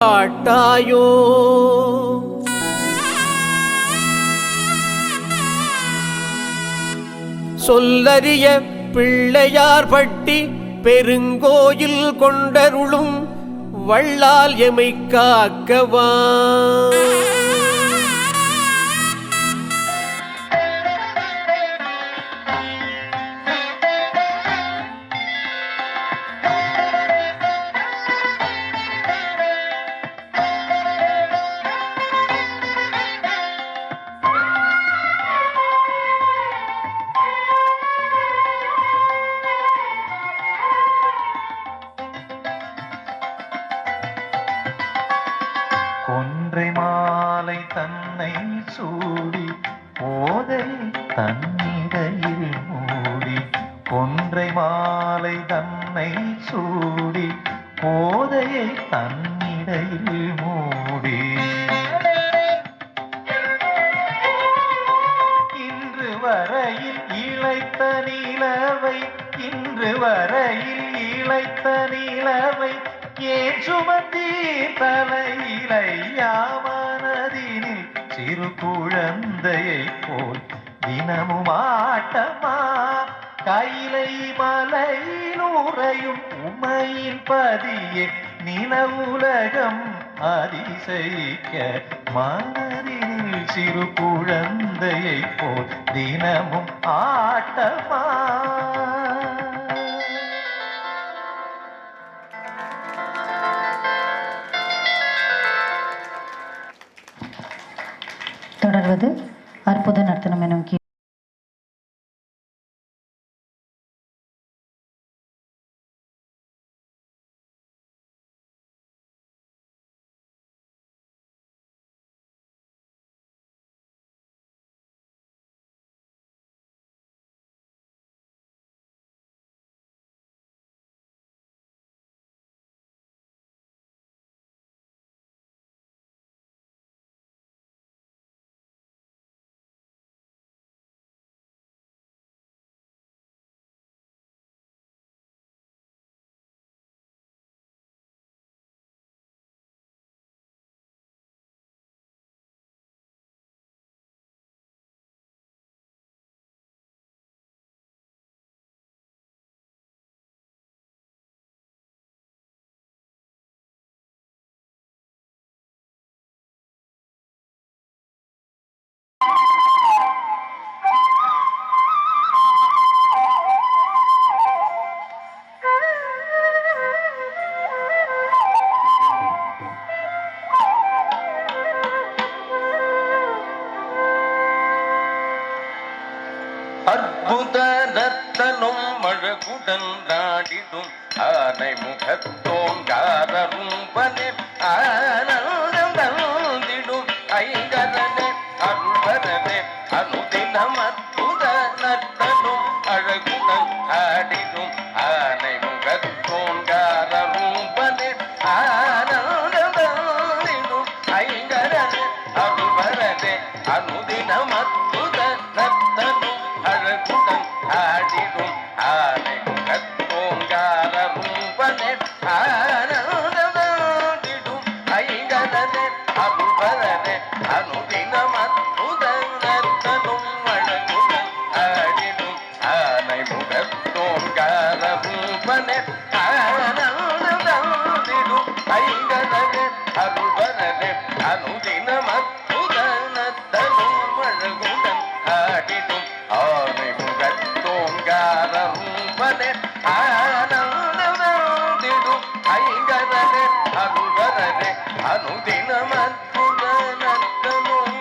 காட்டாயோ சொல்லறிய பிள்ளையார் பட்டி பெருங்கோயில் கொண்டருளும் வள்ளால் எமை காக்கவா. கொன்றை மாலை தன்னை சூடி போதை தன்னிடையில் மூடி, கொன்றை மாலை தன்னை சூடி போதையை தன்னிடையில் மூடி, இன்று வரையில் இளைத்த நிலவை, இன்று வரையில் இளைத்த நிலவை ஏன் சுமந்தி தலையிலையாமனதினில் சிறு குழந்தையை போல் தினமும் ஆட்டமா. கைலை மலையில் உறையும் உமையின் பதியே நிலவுலகம் அதிசயிக்க, மனதினில் சிறு குழந்தையை போல் தினமும் ஆட்டமா. தொடர்வது அற்புத நர்த்தனம் எனும் அற்புத ரத்தனும் மழகுடன் நாடிடும் ஆனை முகத்தோங்காரரும் பனே ஆனந்தம் தந்திடும் ஐங்கரனே அருள்வரனே அனுதினம் அற்புத ரத்தனும் அழகுடன் ஆடிடும் ஆனை முகத்தோங்காரரும் பனே ஆனந்தம் தந்திடும் ஐங்கரனே அருள்வரனே அனுதினம் அற்புத ரத்தனும் அழகுடன் ஆடிடும் ஆனை முகத்தோங்காரரும் பனே ஆனந்தம் ஐங்கரனே அருள்வரனே அனுதினம் அற்புத ரத்தனும் அழகுடன் ஆடிடும் ஆனை முகத்தோங்காரரும் பனே ஆனந்தம் ஐங்கரனே அருள்வரனே அனுதினம் அற்புத ரத்தனும் அழகுடன் ஆடிடும் ஆனை முகத்தோங்காரரும் பனே ஆனந்தம் ஐங்கரனே அருள்வரனே அனுதினம் அற்புத ரத்தனும்.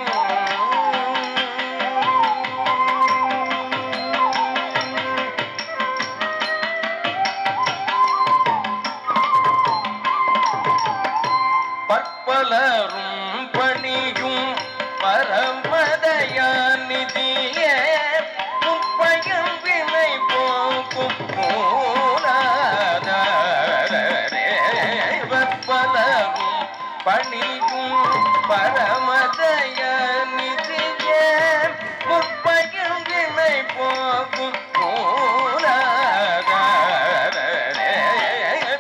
பற்பலரும் பணியும் பரமதயாநிதியே முப்பயம் வினை போக்கும் பற்பலரும் பணியும் பரமதயாநிதியே முப்பயம் வினை போக்கும்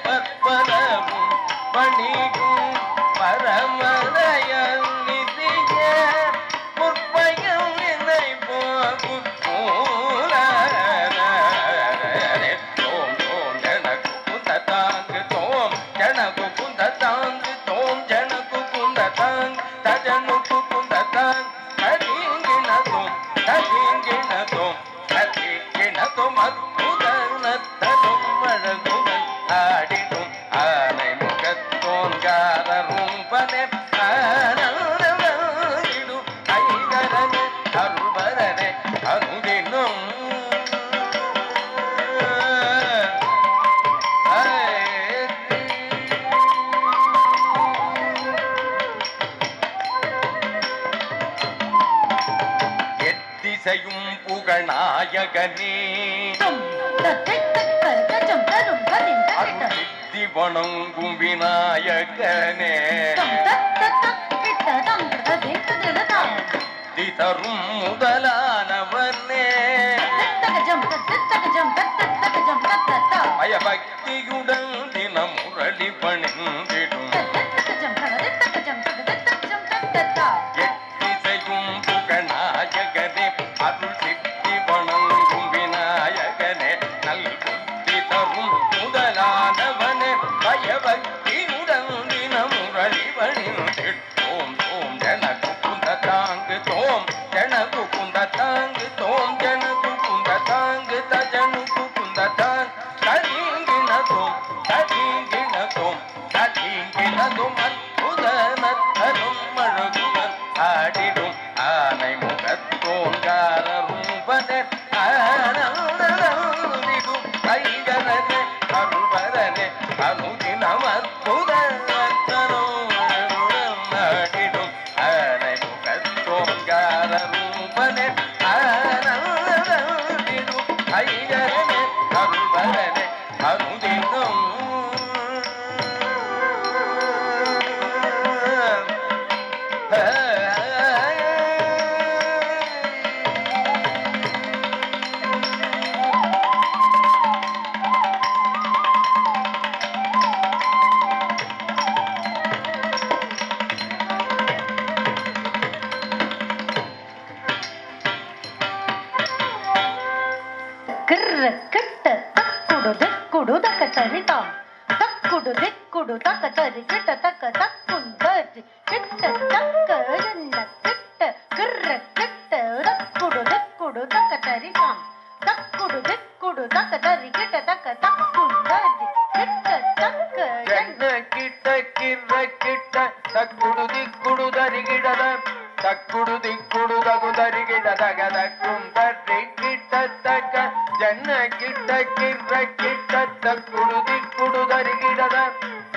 பற்பலரும் பணியும் தஜனுக்கு குந்ததான் ததீங்கினதும் ததீங்கினதும் ததீங்கினதும் அற்புதனத்ததும் அழகுடன் ஆடிடும் ஆனை முகத்தோன்காரரும் பனே ஆனந்தமிடும் ஐகரனே அருள்வரனே அருதினும் எத்திசையும் புகநாயகனே அருளித்தி வணங்கும் விநாயகனே தி தரும் முதலானவனே பயபக்தியுடன் தினமுரளி பணிந்திடும் எத்திசையும் புகநாயகனே அருள் சித்தி வணங்கும் விநாயகனே நல் புத்தி தரும் முதலானவனே பயபக்தியுடன் தினமுரளி பணிந்திடும் ஓம் ஜனகு குந்த தாங்கு தோம் ஜனகு குந்த தாங்கு தோம் ஜனகு குந்த தாங்கு தஜனுக்கு குந்த தாங் ததீங்கினதும் ததீங்கினதும் ததீங்கினதும் அற்புதனத்தரும் அழகுடன் ஆடிடும் ஆனை முகத்தோன்காரரும் பனே ஆனந்தமிடும் ஐகரனே அருள்வரனே அனுதினம் அற்புதனத்தரும் அழகுடன் ஆடிடும் ஆனை முகத்தோன்காரரும் பனே ஆனந்தமிடும் ஐகரனே அருள்வரனே அனுதினம் கிட்ட தக்குடு திக்குடு தக்க தரிதாம் தக்குடு திக்குடு தக்க தரி கிட்ட தக்க தக்குந்தரி கிட்ட தக்க என்ன கிட்ட கிட்ட தக்குடு திக்குடு தக்க தரிதாம் தக்குடு திக்குடு தக்க தரி கிட்ட தக்க தக்குந்தரி கிட்ட தக்க என்ன கிட்ட கிர்ர கிட்ட தக்குடு திக்குடு தரிகிடத தக்குடு திக்குடு தகு தரிகிடதக தக்கும் தரி கிட்ட தக்க ஜன்ன கிட்ட கிர்ர கிட்ட தக்குடு திக்குடு தரிகிடத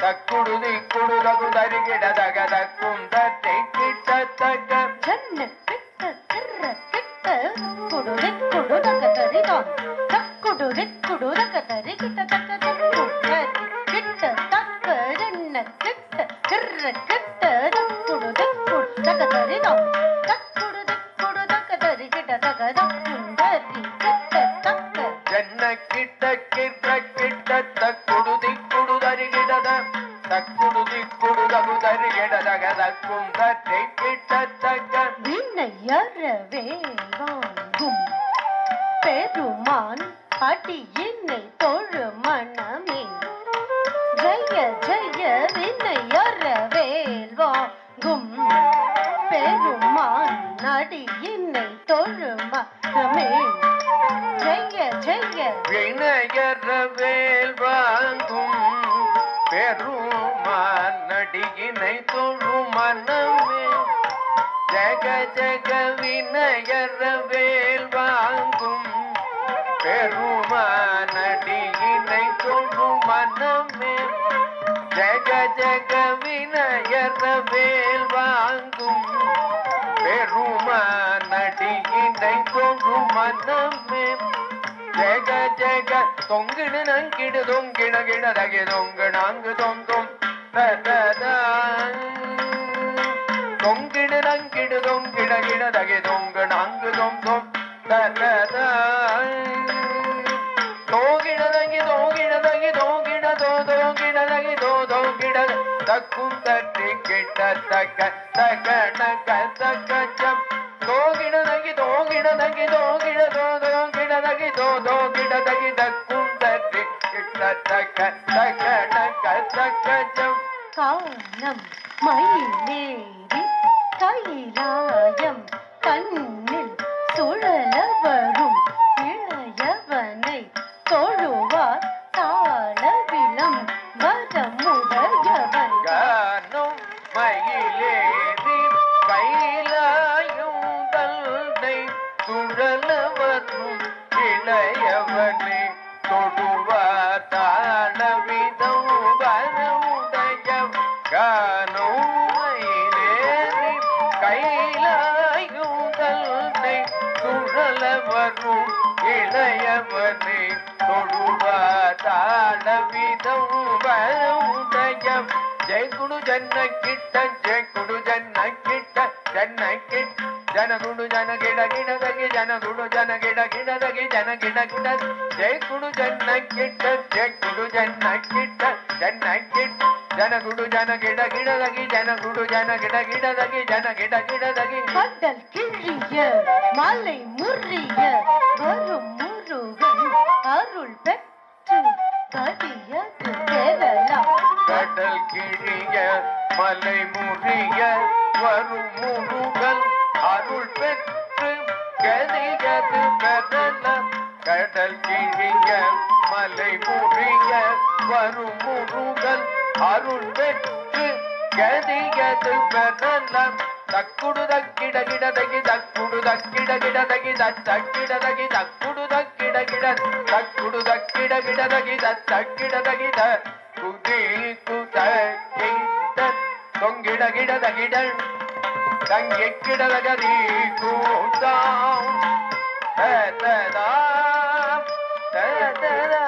தக்குடு திக்குடு தகு தரிகிடதக தக்கும் தரி கிட்ட தக்க ஜன்ன கிட்ட கிர்ர கிட்ட குடு திக்குடு தக்க தரிதாம் தக்குடு திக்குடு தக்க தரி கிட்ட தக்க தக்குந்தரி கிட்ட தக்க என்ன கிட்ட கிர்ர கிட்ட தக்குடு திக்குடு தக்க தரிதாம் தக்குடு திக்குடு தக்க தரி கிட்ட தக்க தக்குந்தரி கிட்ட தக்க ஜன்ன கிட்ட கிர்ர கிட்ட தக்குடு திக்குடு தரிகிடத தக்குடு திக்குடு தகு தரிகிடதக தக்கும் தரி கிட்ட தக்க வினையறவே வாங்கும் பெருமான் அடியினை தொழு மனமே ஜெய ஜெய வினையறவேல் வாங்கும் பெருமான் அடியினை தொழு மனமே ஜெய ஜெய வினையறவேல் வாங்கும் பெருமான் நடியினை தொழும் மனமே ஜெக ஜெக வினையறவேல் வாங்கும் பெருமான் நடியினை தொழும் மனமே ஜெக ஜெக வினையறவேல் வாங்கும் பெருமான் நடியினை தொழும் மனமே ஜெக ஜெக தொங்கிடு நங்கிடு தொங்கிட கிடதகி தொங்கு நான்கு தொங்கும் தொங்கிடு நங்கிடு தொங்கிட கிடதகி தொங்கு நான்கு தொங்கும் தோகிடதகி தோகிடதகி தோகிட தோகிடதகி தோகிட தக்கும் தட்டி கிட்ட தக்க தக்க தக்க தக்கம் தோகிடதகி தோகிடதகி தோகிட தோகிடதகி தோகிடதகி தக்கும் தட்டி கிட்ட தக்க தக்க தக்க தக்கம் கானம் மயிலேறி கைலாயம் கண்ணில் சுழல வரும் இளையவனை தொழுவார் தாளவிலம் வரமுடையவன் காணும் மயிலேறி கைலாயும் தன்னை சுழல வரும் இளையவனை தொடுவார் தாளவிதம் வரமுடையவன் காணும் மயிலேறி கைலாயும் தன்னை சுழல வரும் இளையவனை தொழுவார் தாளவிதம் வரமுடையவன் ஜெய் குடு ஜன்ன கிட்ட ஜெய் குடு ஜன்ன கிட்ட ஜன்ன கிட்ட ஜன குடு ஜன கிட கிடதகி ஜன குடு ஜன கிட கிடதகி ஜன கிட கிட ஜெய் குடு ஜன்ன கிட்ட ஜெய் குடு ஜன்ன கிட்ட ஜன்ன கிட்ட ஜன குடு ஜன கிட கிடதகி ஜன குடு ஜன கிட கிடதகி ஜன கிட கிடதகி கடல் கிழிய மலை முறிய வரும் முருகன் அருள் பெற்று கதியது பெறலாம் கடல் கிழிய மலை முறிய வரும் முருகன் அருள் பெற்று கதியது பெறலாம் கடல் கிழிய மலை முறிய வரும் முருகன் அருள் பெற்று கதியது பெறலாம் தக்குடு தக்கிட கிடதகி தக்குடு தக்கிட கிடதகி தக்கிடதகி தக்குடு தக்கிட கிட தக்குடு தக்கிட கிடதகி தக்கிடதகி குதி குத தொங்கிட கிடதகிட தங்கி கிடதகதி கூத்தாம் ததா ததா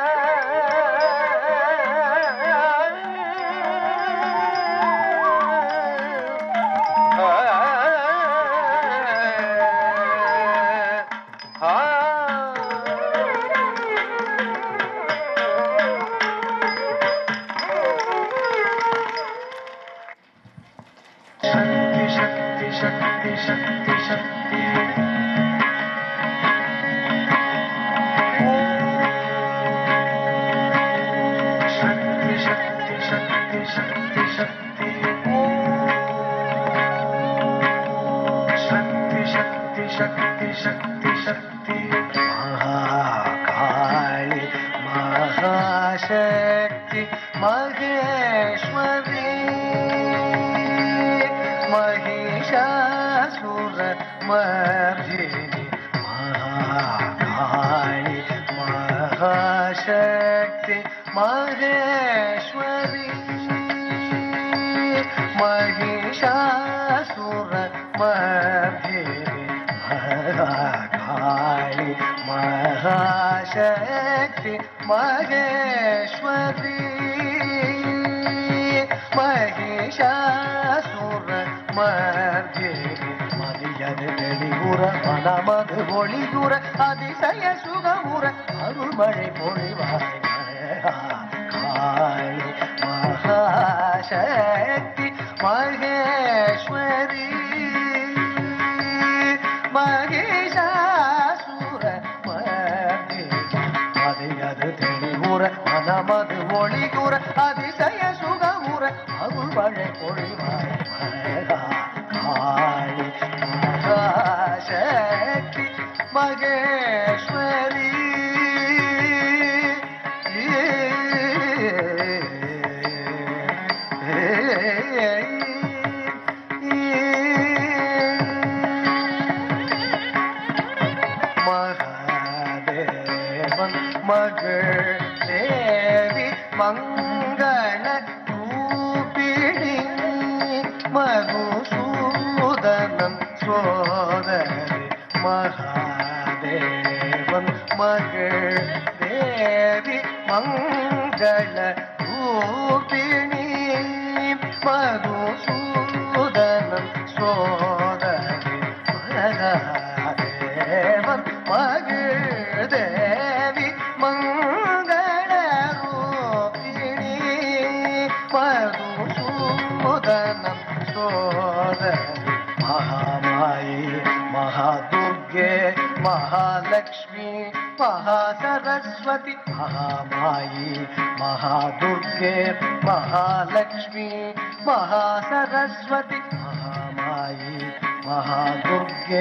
महाकाली महाशक्ति महेश्वरी महिषासुर मर्दिनी महाकाली महाशक्ति महेश्वरी महिषासुर मर्दिनी महाकाली महाशक्ति महेश्वरी महिषासुर मर्दिनी மதியது வெளியுற மனமது ஒளியுற அதிசய சுகமுற அருள்மழை பொழிவாய் காளி மகாசக்தி மகேஸ்வரி மகிஷாசுர மதியது தெளிவுற மனமது ஒளிகுற அதிசய சுகமுற அருள்மழை பொழிவாய் காளி மகாசக்தி மகேஸ்வரி மகாதேவன் மகள் தேவி மங்கள ரூபிணி மதுசூதனன் சோதரி மகாதேவன் மகள் தேவி மங்கள ரூபிணி மதுசூதனன் சோதரி மகாதேவன் மகள் தேவி மங்கள ரூபிணி மதுசூதனன் சோதரி महामाई महादुर्गे महालक्ष्मी महासरस्वती महामाई महादुर्गे महालक्ष्मी महासरस्वती महामाई மகாமாயி மகாதுர்கே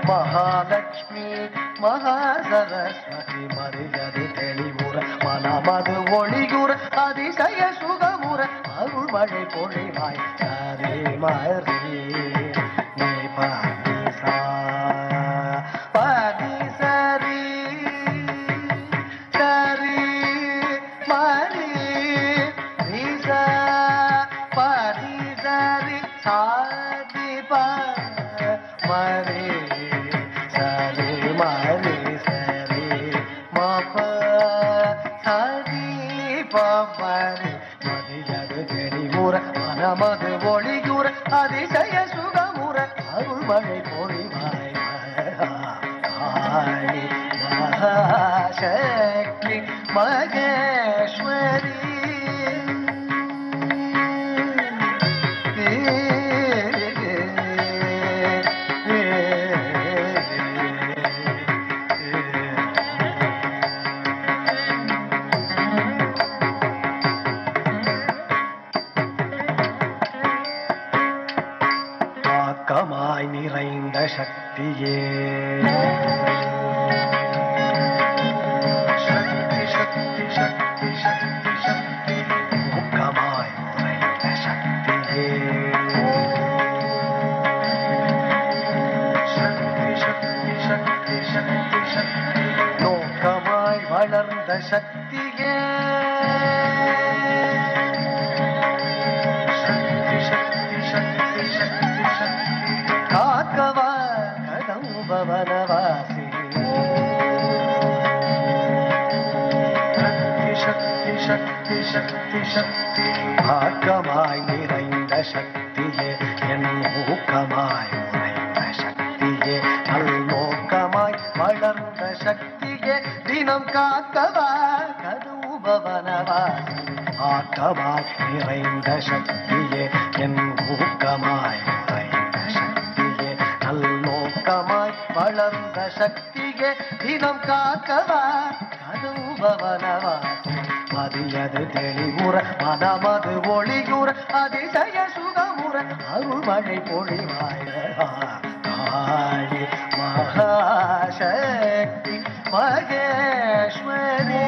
மகாலட்சுமி மகாசரஸ்வதி மரிகது தெளிவுற மனமது ஒளியுற அதிசய சுகமுற அருள் மழை பொழிவாய் சரி மரி நீ பாதிசா பாதிசரி சரி மரி நிசா பாதிசரி சாதி மரி சரி மரி சரி மப சரி பமரி மதியது தெளிவுற மனமது ஒளியுற அதிசய சுகமுற அருள் மழை பொழிவாய் மகாகாளி மகாசக்தி மகேஸ்வரி ஆக்கமாய் நிறைந்த சக்தியே சக்தி சக்தி சக்தி சக்தி சக்தி ஊக்கமாய் நிறைந்த சக்தியே சக்தி சக்தி சக்தி சக்தி சக்தி நோக்கமாய் வளர்ந்த சக்தியே சக்தி சக்தி சக்தி சக்தி சக்தி காக்கவா கடம்பவனவாசி சக்தி சக்தி சக்தி சக்தி ஆக்கமாய் நிறைந்த சக்தியே என் ஊக்கமாய் உறைந்த சக்தியே நல்நோக்கமாய் வளர்ந்த சக்தியே தினம் காக்கவா கதூபவனவாசி ஆக்கமாய் நிறைந்த சக்தியே என் ஊக்கமாய் உறைந்த சக்தியே நல்நோக்கமாய் வளர்ந்த சக்தியே தினம் காக்கவா கதூபவனவாசி மதியது தெளிவுற மனமது ஒளியுற அதிசய சுகமுற அருள் மழை பொழிவாய் காளி மகாசக்தி Maheswari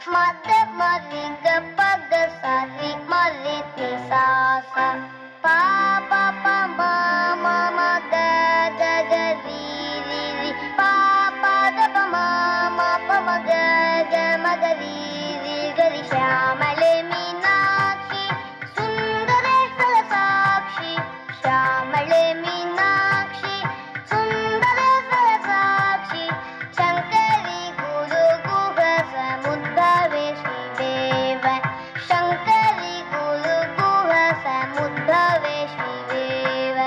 Mad mari ga pag sa ri mari ni sa pa